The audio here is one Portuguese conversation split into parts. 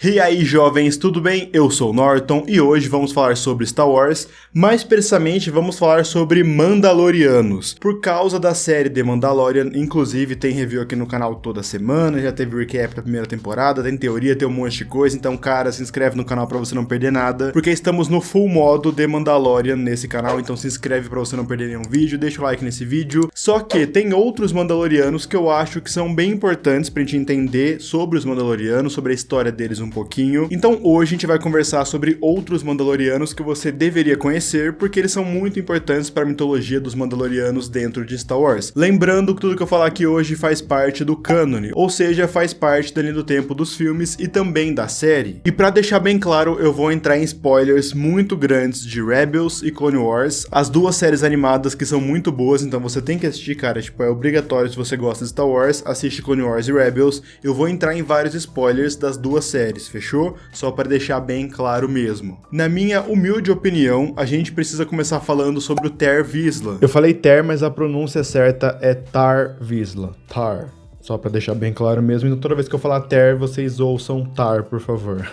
E aí, jovens, tudo bem? Eu sou o Norton e hoje vamos falar sobre Star Wars, mais precisamente vamos falar sobre Mandalorianos. Por causa da série The Mandalorian, inclusive tem review aqui no canal toda semana, já teve recap da primeira temporada, tem teoria, tem um monte de coisa, então cara, se inscreve no canal pra você não perder nada, porque estamos no full modo The Mandalorian nesse canal, então se inscreve pra você não perder nenhum vídeo, deixa o like nesse vídeo. Só que tem outros Mandalorianos que eu acho que são bem importantes pra gente entender sobre os Mandalorianos, sobre a história deles um pouquinho. Então hoje a gente vai conversar sobre outros Mandalorianos que você deveria conhecer, porque eles são muito importantes para a mitologia dos Mandalorianos dentro de Star Wars. Lembrando que tudo que eu falar aqui hoje faz parte do cânone, ou seja, faz parte da linha do tempo dos filmes e também da série. E para deixar bem claro, eu vou entrar em spoilers muito grandes de Rebels e Clone Wars, as duas séries animadas que são muito boas, então você tem que assistir, cara, tipo, é obrigatório se você gosta de Star Wars, assiste Clone Wars e Rebels. Eu vou entrar em vários spoilers das duas séries, fechou? Só para deixar bem claro mesmo. Na minha humilde opinião, a gente precisa começar falando sobre o Tarre Vizsla. Eu falei Tarre, mas a pronúncia certa é Tarre Vizsla. Tarre. Só pra deixar bem claro mesmo, então toda vez que eu falar Tarre, vocês ouçam Tarre, por favor.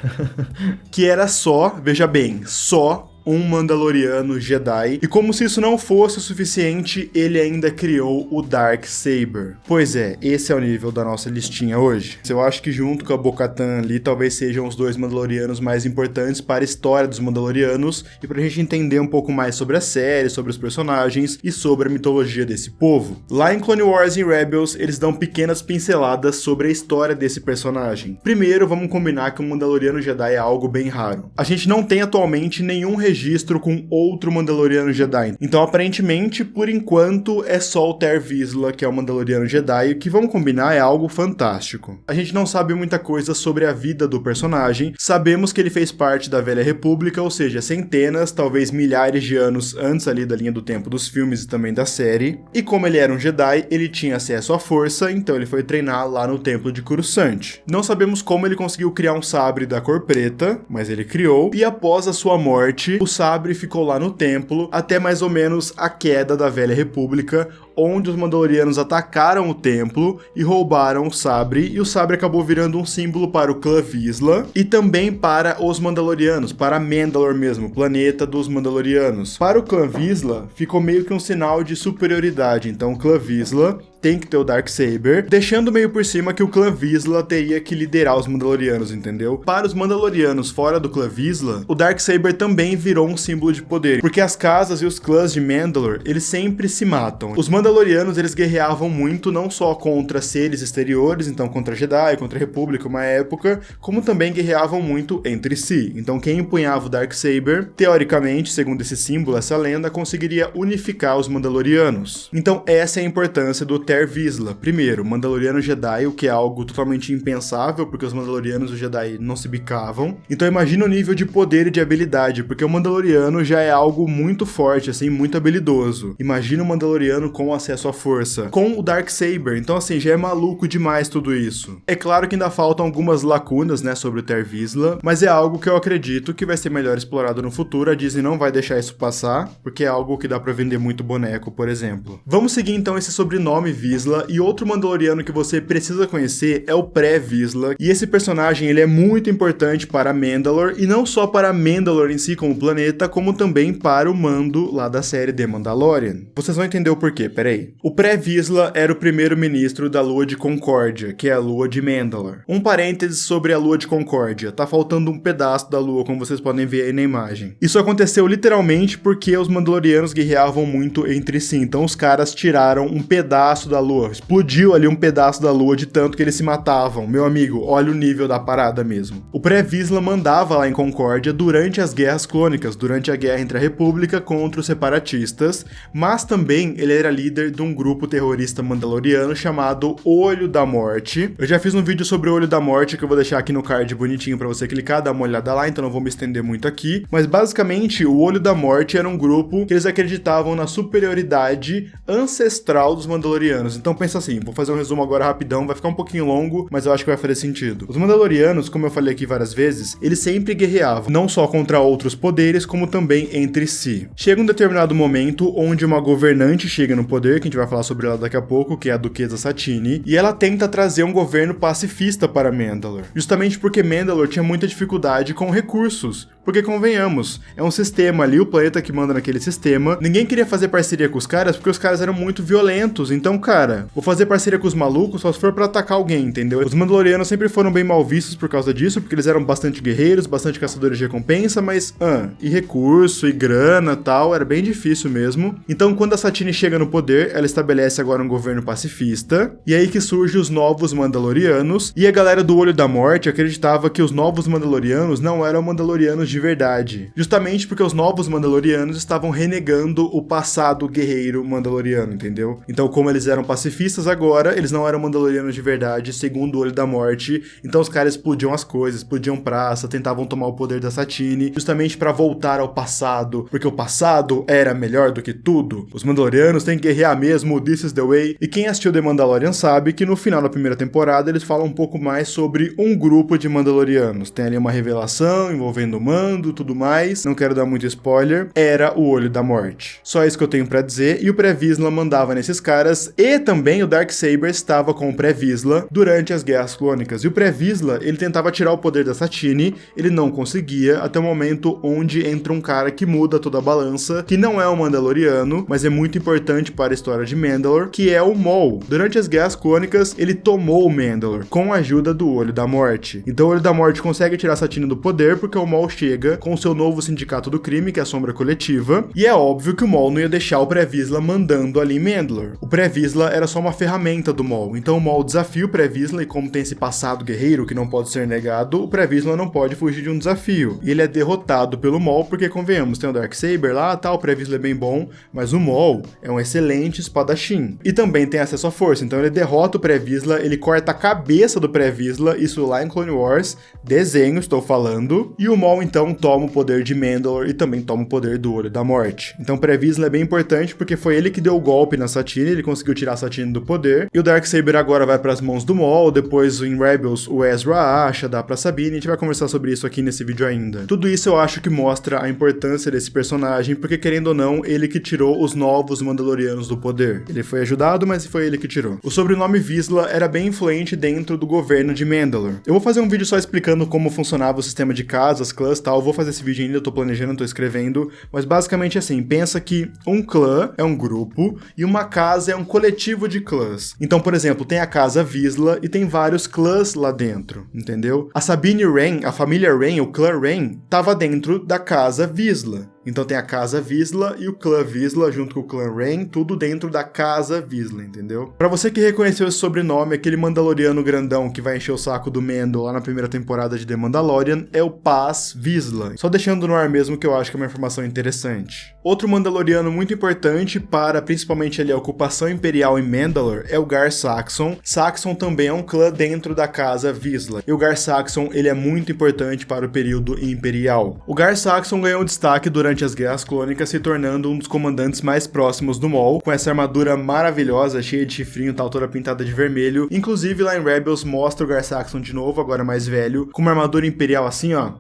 Que era só, veja bem, só um Mandaloriano Jedi, e como se isso não fosse o suficiente, ele ainda criou o Darksaber. Pois é, esse é o nível da nossa listinha hoje. Eu acho que junto com a Bo-Katan ali, talvez sejam os dois Mandalorianos mais importantes para a história dos Mandalorianos, e pra gente entender um pouco mais sobre a série, sobre os personagens, e sobre a mitologia desse povo. Lá em Clone Wars e Rebels, eles dão pequenas pinceladas sobre a história desse personagem. Primeiro, vamos combinar que um Mandaloriano Jedi é algo bem raro. A gente não tem atualmente nenhum registro com outro Mandaloriano Jedi. Então, aparentemente, por enquanto, é só o Tarre Vizsla que é o Mandaloriano Jedi, que, vamos combinar, é algo fantástico. A gente não sabe muita coisa sobre a vida do personagem, sabemos que ele fez parte da Velha República, ou seja, centenas, talvez milhares de anos antes ali da linha do tempo dos filmes e também da série. E como ele era um Jedi, ele tinha acesso à força, então ele foi treinar lá no Templo de Coruscant. Não sabemos como ele conseguiu criar um sabre da cor preta, mas ele criou, e após a sua morte, o sabre ficou lá no templo até mais ou menos a queda da Velha República, onde os Mandalorianos atacaram o templo e roubaram o sabre, e o sabre acabou virando um símbolo para o clã Vizsla e também para os Mandalorianos, para Mandalore mesmo, o planeta dos Mandalorianos. Para o clã Vizsla, ficou meio que um sinal de superioridade, então o clã Vizsla tem que ter o Darksaber, deixando meio por cima que o clã Vizsla teria que liderar os Mandalorianos, entendeu? Para os Mandalorianos fora do clã Vizsla, o Darksaber também virou um símbolo de poder, porque as casas e os clãs de Mandalore, eles sempre se matam. Os Mandalorianos, eles guerreavam muito, não só contra seres exteriores, então contra Jedi, contra a República, uma época, como também guerreavam muito entre si. Então quem empunhava o Darksaber, teoricamente, segundo esse símbolo, essa lenda, conseguiria unificar os Mandalorianos. Então essa é a importância do Tarre Vizsla. Primeiro, Mandaloriano Jedi, o que é algo totalmente impensável, porque os Mandalorianos e os Jedi não se bicavam. Então imagina o nível de poder e de habilidade, porque o Mandaloriano já é algo muito forte, assim, muito habilidoso. Imagina o Mandaloriano com acesso à força, com o Darksaber, então assim, já é maluco demais tudo isso. É claro que ainda faltam algumas lacunas, né, sobre o Tarre Vizsla, mas é algo que eu acredito que vai ser melhor explorado no futuro. A Disney não vai deixar isso passar, porque é algo que dá pra vender muito boneco, por exemplo. Vamos seguir então esse sobrenome Vizsla, e outro Mandaloriano que você precisa conhecer é o Pré-Vizsla, e esse personagem ele é muito importante para Mandalore, e não só para Mandalore em si como planeta, como também para o Mando lá da série The Mandalorian. Vocês vão entender o porquê, peraí. O Pré-Vizsla era o primeiro-ministro da Lua de Concórdia, que é a Lua de Mandalore. Um parênteses sobre a Lua de Concórdia, tá faltando um pedaço da Lua, como vocês podem ver aí na imagem. Isso aconteceu literalmente porque os Mandalorianos guerreavam muito entre si, então os caras tiraram um pedaço da Lua, explodiu ali um pedaço da Lua de tanto que eles se matavam. Meu amigo, olha o nível da parada mesmo. O Pré-Vizsla mandava lá em Concórdia durante as guerras clônicas, durante a guerra entre a República contra os separatistas, mas também ele era líder de um grupo terrorista mandaloriano chamado Olho da Morte. Eu já fiz um vídeo sobre o Olho da Morte que eu vou deixar aqui no card bonitinho pra você clicar, dar uma olhada lá, então não vou me estender muito aqui, mas basicamente o Olho da Morte era um grupo que eles acreditavam na superioridade ancestral dos Mandalorianos. Então pensa assim, vou fazer um resumo agora rapidão, vai ficar um pouquinho longo, mas eu acho que vai fazer sentido. Os Mandalorianos, como eu falei aqui várias vezes, eles sempre guerreavam, não só contra outros poderes, como também entre si. Chega um determinado momento onde uma governante chega no poder poder, que a gente vai falar sobre ela daqui a pouco, que é a Duquesa Satine, e ela tenta trazer um governo pacifista para Mandalore, justamente porque Mandalore tinha muita dificuldade com recursos, porque convenhamos, é um sistema ali, o planeta que manda naquele sistema, ninguém queria fazer parceria com os caras porque os caras eram muito violentos, então, cara, vou fazer parceria com os malucos só se for pra atacar alguém, entendeu? Os Mandalorianos sempre foram bem mal vistos por causa disso, porque eles eram bastante guerreiros, bastante caçadores de recompensa, mas, e recurso, e grana, tal, era bem difícil mesmo. Então, quando a Satine chega no poder, ela estabelece agora um governo pacifista, e aí que surgem os novos Mandalorianos, e a galera do Olho da Morte acreditava que os novos Mandalorianos não eram Mandalorianos de verdade, justamente porque os novos Mandalorianos estavam renegando o passado guerreiro Mandaloriano, entendeu? Então, como eles eram pacifistas agora, eles não eram Mandalorianos de verdade, segundo o Olho da Morte, então os caras explodiam as coisas, explodiam praça, tentavam tomar o poder da Satine, justamente pra voltar ao passado, porque o passado era melhor do que tudo. Os Mandalorianos têm que guerrear mesmo, this is the way, e quem assistiu The Mandalorian sabe que no final da primeira temporada eles falam um pouco mais sobre um grupo de Mandalorianos, tem ali uma revelação envolvendo Mando, tudo mais, não quero dar muito spoiler, era o Olho da Morte. Só isso que eu tenho pra dizer, e o Pré-Vizsla mandava nesses caras, e também o Darksaber estava com o Pré-Vizsla durante as Guerras Clônicas, e o Pré-Vizsla, ele tentava tirar o poder da Satine, ele não conseguia, até o momento onde entra um cara que muda toda a balança, que não é um Mandaloriano, mas é muito importante para a história de Mandalore, que é o Maul. Durante as Guerras Clônicas, ele tomou o Mandalore, com a ajuda do Olho da Morte. Então o Olho da Morte consegue tirar a Satine do poder, porque o Maul chega com seu novo sindicato do crime, que é a Sombra Coletiva, e é óbvio que o Maul não ia deixar o Pré-Vizsla mandando ali em Mandalore. O Pré-Vizsla era só uma ferramenta do Maul, então o Maul desafia o Pré-Vizsla, e como tem esse passado guerreiro que não pode ser negado, o Pré-Vizsla não pode fugir de um desafio. E ele é derrotado pelo Maul, porque convenhamos, tem o Darksaber lá, tá, o Pré-Vizsla é bem bom, mas o Maul é um excelente espadachim. E também tem acesso à força, então ele derrota o Pré-Vizsla, ele corta a cabeça do Pré-Vizsla, isso lá em Clone Wars, desenho, estou falando, e o Maul então toma o poder de Mandalore e também toma o poder do Olho da Morte. Então Pré-Vizsla é bem importante porque foi ele que deu o golpe na Satine, ele conseguiu tirar a Satine do poder, e o Darksaber agora vai para as mãos do Maul, depois em Rebels o Ezra acha, dá pra Sabine, a gente vai conversar sobre isso aqui nesse vídeo ainda. Tudo isso eu acho que mostra a importância desse personagem, porque querendo ou não, ele que tirou os novos Mandalorianos do poder. Ele foi ajudado, mas foi ele que tirou. O sobrenome Vizsla era bem influente dentro do governo de Mandalore. Eu vou fazer um vídeo só explicando como funcionava o sistema de casas, clãs, tal, eu vou fazer esse vídeo ainda, eu tô planejando, tô escrevendo, mas basicamente assim, pensa que um clã é um grupo e uma casa é um coletivo de clãs. Então, por exemplo, tem a casa Vizsla e tem vários clãs lá dentro, entendeu? A Sabine Wren, a família Wren, o clã Wren, tava dentro da casa Vizsla. Então tem a casa Vizsla e o clã Vizsla junto com o clã Wren, tudo dentro da casa Vizsla, entendeu? Pra você que reconheceu esse sobrenome, aquele Mandaloriano grandão que vai encher o saco do Mando lá na primeira temporada de The Mandalorian é o Paz Vizsla. Só deixando no ar mesmo que eu acho que é uma informação interessante. Outro Mandaloriano muito importante para principalmente ali a ocupação imperial em Mandalore é o Gar Saxon. Saxon também é um clã dentro da casa Vizsla. E o Gar Saxon, ele é muito importante para o período imperial. O Gar Saxon ganhou destaque durante as Guerras Clônicas, se tornando um dos comandantes mais próximos do Maul, com essa armadura maravilhosa, cheia de chifrinho, tal, toda pintada de vermelho. Inclusive lá em Rebels mostra o Gar Saxon de novo, agora mais velho, com uma armadura imperial assim, ó,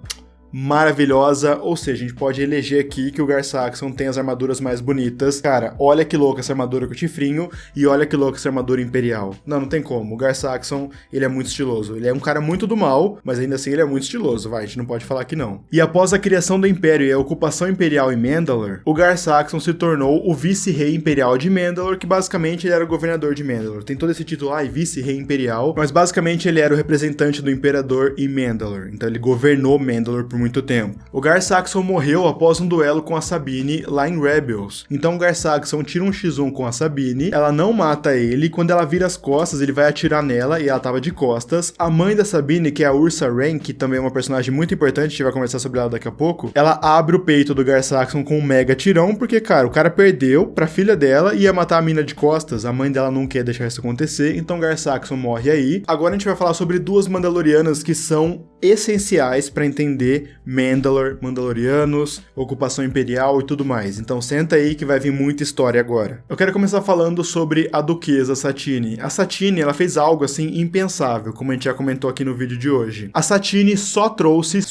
maravilhosa, ou seja, a gente pode eleger aqui que o Gar Saxon tem as armaduras mais bonitas. Cara, olha que louca essa armadura com o chifrinho e olha que louca essa armadura imperial. Não tem como, o Gar Saxon, ele é muito estiloso. Ele é um cara muito do mal, mas ainda assim ele é muito estiloso, vai, a gente não pode falar que não. E após a criação do Império e a ocupação imperial em Mandalore, o Gar Saxon se tornou o vice-rei imperial de Mandalore, que basicamente ele era o governador de Mandalore. Tem todo esse título, vice-rei imperial, mas basicamente ele era o representante do imperador em Mandalore. Então ele governou Mandalore por muito tempo. O Gar Saxon morreu após um duelo com a Sabine lá em Rebels. Então o Gar Saxon tira um X1 com a Sabine, ela não mata ele, quando ela vira as costas, ele vai atirar nela e ela tava de costas. A mãe da Sabine, que é a Ursa Wren, que também é uma personagem muito importante, a gente vai conversar sobre ela daqui a pouco, ela abre o peito do Gar Saxon com um mega tirão, porque, cara, o cara perdeu pra filha dela e ia matar a mina de costas, a mãe dela não quer deixar isso acontecer, então Gar Saxon morre aí. Agora a gente vai falar sobre duas Mandalorianas que são essenciais pra entender Mandalor, Mandalorianos, ocupação imperial e tudo mais. Então senta aí que vai vir muita história agora. Eu quero começar falando sobre a Duquesa Satine. A Satine, ela fez algo assim impensável, como a gente já comentou aqui no vídeo de hoje. A Satine só trouxe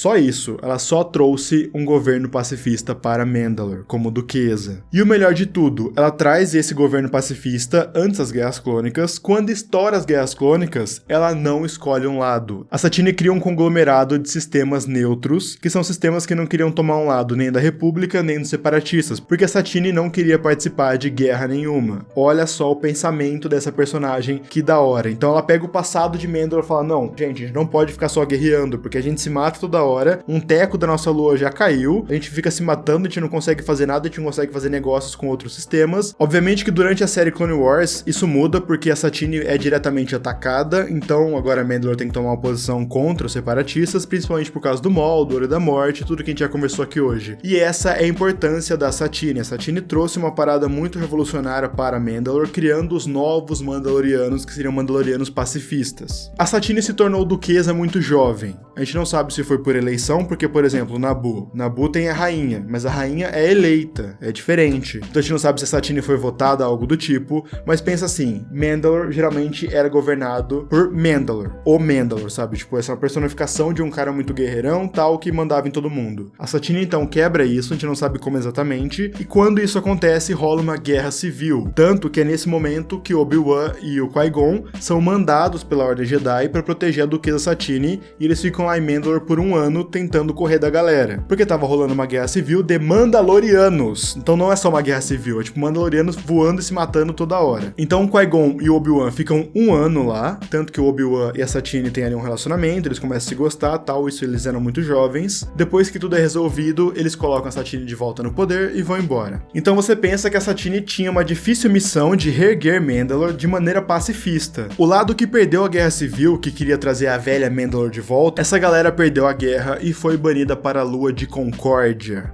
um governo pacifista para Mandalor, como Duquesa. E o melhor de tudo, ela traz esse governo pacifista antes das Guerras Clônicas. Quando estoura as Guerras Clônicas, ela não escolhe um lado. A Satine cria um conglomerado de sistemas neutros, que são sistemas que não queriam tomar um lado nem da República, nem dos separatistas, porque a Satine não queria participar de guerra nenhuma. Olha só o pensamento dessa personagem, que da hora. Então ela pega o passado de Mandalor e fala, não, gente, a gente não pode ficar só guerreando, porque a gente se mata toda hora, um teco da nossa lua já caiu, a gente fica se matando, a gente não consegue fazer nada, a gente não consegue fazer negócios com outros sistemas. Obviamente que durante a série Clone Wars, isso muda porque a Satine é diretamente atacada, então agora Mandalor tem que tomar uma posição contra os separatistas, principalmente por causa do Maul, do Olho da Morte, tudo que a gente já conversou aqui hoje. E essa é a importância da Satine. A Satine trouxe uma parada muito revolucionária para Mandalor, criando os novos Mandalorianos, que seriam Mandalorianos pacifistas. A Satine se tornou duquesa muito jovem. A gente não sabe se foi por eleição, porque, por exemplo, Naboo tem a rainha, mas a rainha é eleita, é diferente. Então a gente não sabe se a Satine foi votada, algo do tipo, mas pensa assim, Mandalor geralmente era governado por Mandalor, o Mandalor, sabe? Tipo, essa é uma personificação de um cara muito guerreirão, tal, que mandava em todo mundo. A Satine, então, quebra isso, a gente não sabe como exatamente, e quando isso acontece, rola uma guerra civil. Tanto que é nesse momento que Obi-Wan e o Qui-Gon são mandados pela Ordem Jedi para proteger a Duquesa Satine, e eles ficam lá em Mandalor por um ano tentando correr da galera. Porque tava rolando uma guerra civil de Mandalorianos. Então não é só uma guerra civil, é tipo Mandalorianos voando e se matando toda hora. Então o Qui-Gon e o Obi-Wan ficam um ano lá, tanto que o Obi-Wan e a Satine têm ali um relacionamento, eles começam a se gostar, tal, isso eles eram muito jovens. Depois que tudo é resolvido, eles colocam a Satine de volta no poder e vão embora. Então você pensa que a Satine tinha uma difícil missão de reerguer Mandalor de maneira pacifista. O lado que perdeu a guerra civil, que queria trazer a velha Mandalor de volta, essa galera perdeu a guerra e foi banida para a Lua de Concórdia.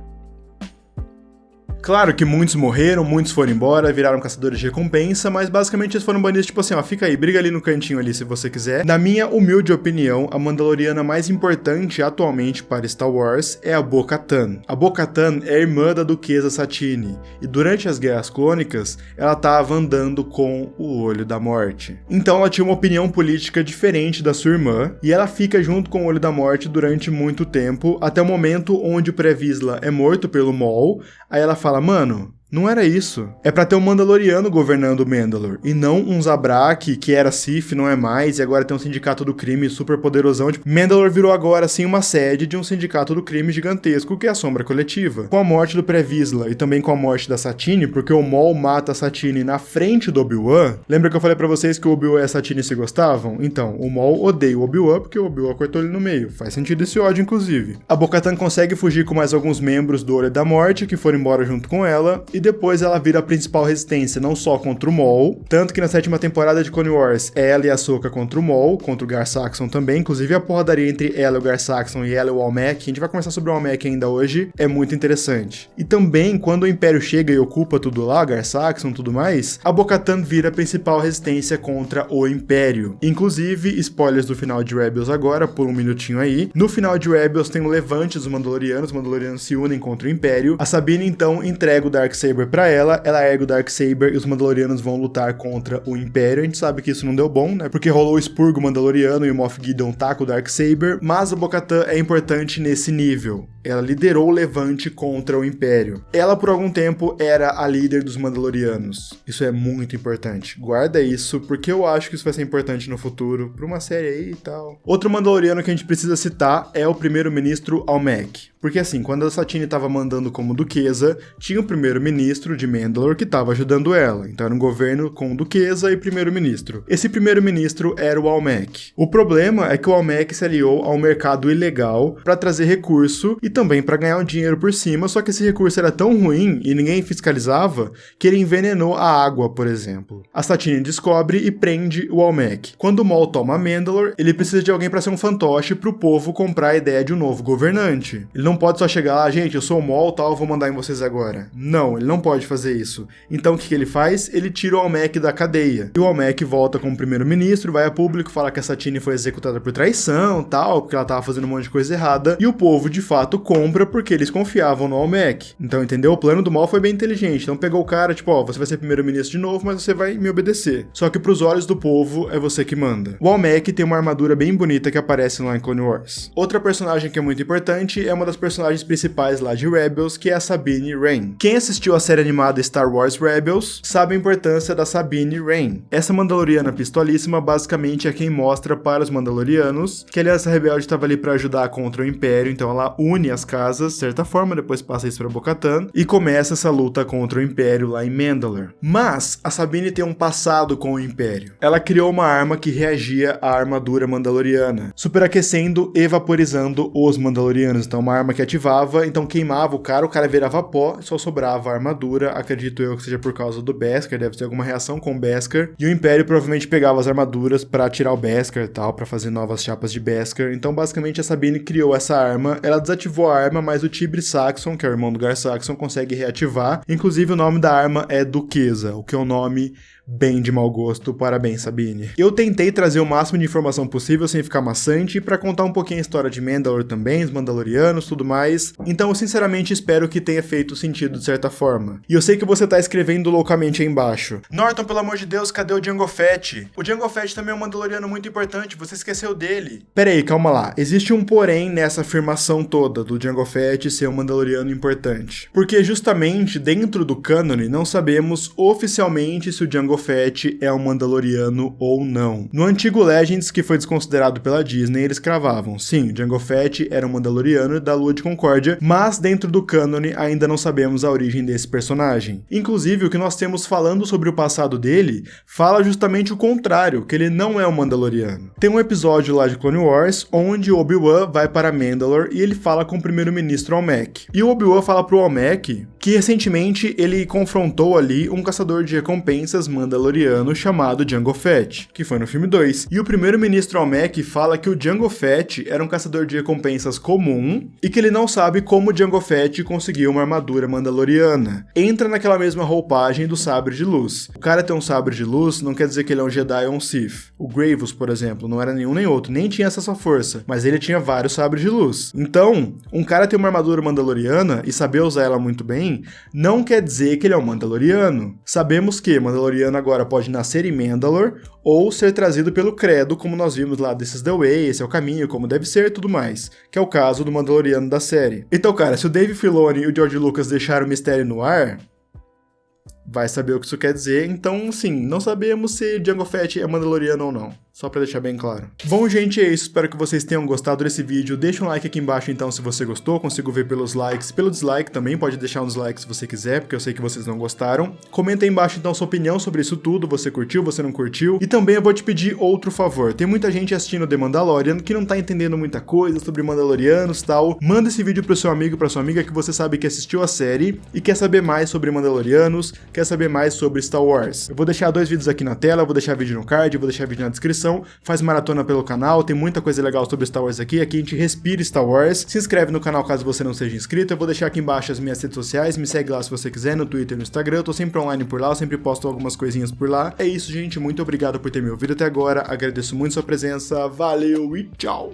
Claro que muitos morreram, muitos foram embora, viraram caçadores de recompensa, mas basicamente eles foram banidos tipo assim, ó, fica aí, briga ali no cantinho ali se você quiser. Na minha humilde opinião, a Mandaloriana mais importante atualmente para Star Wars é a Bo-Katan. A Bo-Katan é a irmã da Duquesa Satine, e durante as Guerras Clônicas, ela estava andando com o Olho da Morte. Então ela tinha uma opinião política diferente da sua irmã, e ela fica junto com o Olho da Morte durante muito tempo, até o momento onde o Pre-Vizsla é morto pelo Maul, aí ela fala, mano, não era isso. É pra ter um Mandaloriano governando Mandalor, e não um Zabrak, que era Sith, não é mais, e agora tem um sindicato do crime super poderosão. Tipo, Mandalor virou agora, assim, uma sede de um sindicato do crime gigantesco, que é a Sombra Coletiva. Com a morte do Pre-Vizsla, e também com a morte da Satine, porque o Maul mata a Satine na frente do Obi-Wan. Lembra que eu falei pra vocês que o Obi-Wan e a Satine se gostavam? Então, o Maul odeia o Obi-Wan, porque o Obi-Wan cortou ele no meio. Faz sentido esse ódio, inclusive. A Bo-Katan consegue fugir com mais alguns membros do Olho da Morte, que foram embora junto com ela, e depois ela vira a principal resistência, não só contra o Maul, tanto que na 7ª temporada de Clone Wars, ela e a Ahsoka contra o Maul, contra o Gar Saxon também, inclusive a porradaria entre ela e o Gar Saxon e ela e o Almec, a gente vai conversar sobre o Almec ainda hoje, é muito interessante. E também, quando o Império chega e ocupa tudo lá, Gar Saxon e tudo mais, a Bo-Katan vira a principal resistência contra o Império. Inclusive, spoilers do final de Rebels agora, por um minutinho aí, no final de Rebels tem o levante dos Mandalorianos, os Mandalorianos se unem contra o Império, a Sabine então entrega o Darksaber pra ela ergue o Darksaber e os Mandalorianos vão lutar contra o Império. A gente sabe que isso não deu bom, né? Porque rolou o expurgo Mandaloriano e o Moff Gideon taca o Darksaber, mas a Bo-Katan é importante nesse nível. Ela liderou o levante contra o Império. Ela, por algum tempo, era a líder dos Mandalorianos. Isso é muito importante. Guarda isso, porque eu acho que isso vai ser importante no futuro, pra uma série aí e tal. Outro Mandaloriano que a gente precisa citar é o primeiro-ministro Almec. Porque assim, quando a Satine estava mandando como duquesa, tinha o primeiro-ministro de Mandalor que estava ajudando ela. Então era um governo com duquesa e primeiro-ministro. Esse primeiro-ministro era o Almec. O problema é que o Almec se aliou ao mercado ilegal para trazer recurso e também para ganhar um dinheiro por cima, só que esse recurso era tão ruim e ninguém fiscalizava que ele envenenou a água, por exemplo. A Satine descobre e prende o Almec. Quando o Maul toma Mandalore, ele precisa de alguém para ser um fantoche pro povo comprar a ideia de um novo governante. Ele não pode só chegar lá, gente, eu sou o Maul, tal, vou mandar em vocês agora. Não, ele não pode fazer isso. Então o que ele faz? Ele tira o Almec da cadeia. E o Almec volta como primeiro-ministro, vai a público, fala que a Satine foi executada por traição, tal, porque ela tava fazendo um monte de coisa errada. E o povo, de fato, compra porque eles confiavam no Almec. Então, entendeu? O plano do Maul foi bem inteligente. Então pegou o cara, tipo, ó, você vai ser primeiro-ministro de novo, mas você vai me obedecer. Só que pros olhos do povo, é você que manda. O Almec tem uma armadura bem bonita que aparece lá em Clone Wars. Outra personagem que é muito importante é uma das personagens principais lá de Rebels, que é a Sabine Wren. Quem assistiu a série animada Star Wars Rebels sabe a importância da Sabine Wren. Essa Mandaloriana pistolíssima basicamente é quem mostra para os Mandalorianos que a Aliança Rebelde estava ali para ajudar contra o Império, então ela une as casas, de certa forma, depois passa isso para Bo-Katan e começa essa luta contra o Império lá em Mandalore. Mas a Sabine tem um passado com o Império. Ela criou uma arma que reagia à armadura mandaloriana, superaquecendo e vaporizando os Mandalorianos. Então uma arma que ativava, então queimava o cara virava pó, só sobrava a armadura. Acredito eu que seja por causa do Beskar, deve ter alguma reação com o Beskar. E o Império provavelmente pegava as armaduras para tirar o Beskar e tal, para fazer novas chapas de Beskar. Então basicamente a Sabine criou essa arma, ela desativou a arma, mas o Tibri Saxon, que é o irmão do Gar Saxon, consegue reativar. Inclusive o nome da arma é Duquesa, o que é um nome bem de mau gosto. Parabéns, Sabine. Eu tentei trazer o máximo de informação possível sem ficar maçante, pra contar um pouquinho a história de Mandalore também, os Mandalorianos, tudo mais. Então eu sinceramente espero que tenha feito sentido de certa forma. E eu sei que você tá escrevendo loucamente aí embaixo: Norton, pelo amor de Deus, cadê o Jango Fett? O Jango Fett também é um Mandaloriano muito importante, você esqueceu dele. Pera aí, calma lá. Existe um porém nessa afirmação toda do Jango Fett ser um Mandaloriano importante. Porque justamente dentro do cânone não sabemos oficialmente se o Jango Fett é um Mandaloriano ou não. No antigo Legends, que foi desconsiderado pela Disney, eles cravavam: sim, Jango Fett era um Mandaloriano da Lua de Concórdia, mas dentro do cânone ainda não sabemos a origem desse personagem. Inclusive, o que nós temos falando sobre o passado dele fala justamente o contrário, que ele não é um Mandaloriano. Tem um episódio lá de Clone Wars onde Obi-Wan vai para Mandalore e ele fala com o primeiro-ministro Almec. E o Obi-Wan fala pro Almec que recentemente ele confrontou ali um caçador de recompensas mandaloriano chamado Jango Fett, que foi no filme 2. E o primeiro-ministro Almec fala que o Jango Fett era um caçador de recompensas comum e que ele não sabe como Jango Fett conseguiu uma armadura mandaloriana. Entra naquela mesma roupagem do sabre de luz. O cara ter um sabre de luz não quer dizer que ele é um Jedi ou um Sith. O Grievous, por exemplo, não era nenhum nem outro, nem tinha essa sua força, mas ele tinha vários sabres de luz. Então, um cara ter uma armadura mandaloriana e saber usar ela muito bem, não quer dizer que ele é um Mandaloriano. Sabemos que Mandaloriano agora pode nascer em Mandalore ou ser trazido pelo credo, como nós vimos lá desses The Way, esse é o caminho, como deve ser e tudo mais, que é o caso do Mandaloriano da série. Então, cara, se o Dave Filoni e o George Lucas deixaram o mistério no ar, vai saber o que isso quer dizer. Então, sim, não sabemos se Jango Fett é Mandaloriano ou não. Só pra deixar bem claro. Bom, gente, é isso. Espero que vocês tenham gostado desse vídeo. Deixa um like aqui embaixo, então, se você gostou. Consigo ver pelos likes. Pelo dislike também, pode deixar um dislike se você quiser, porque eu sei que vocês não gostaram. Comenta aí embaixo, então, sua opinião sobre isso tudo. Você curtiu, você não curtiu? E também eu vou te pedir outro favor. Tem muita gente assistindo The Mandalorian que não tá entendendo muita coisa sobre Mandalorianos e tal. Manda esse vídeo pro seu amigo, pra sua amiga que você sabe que assistiu a série e quer saber mais sobre Mandalorianos, quer saber mais sobre Star Wars. Eu vou deixar 2 vídeos aqui na tela, vou deixar vídeo no card, vou deixar vídeo na descrição. Faz maratona pelo canal, tem muita coisa legal sobre Star Wars aqui a gente respira Star Wars. Se inscreve no canal caso você não seja inscrito, eu vou deixar aqui embaixo as minhas redes sociais, me segue lá se você quiser, no Twitter e no Instagram, eu tô sempre online por lá, eu sempre posto algumas coisinhas por lá. É isso, gente, muito obrigado por ter me ouvido até agora, agradeço muito sua presença, valeu e tchau!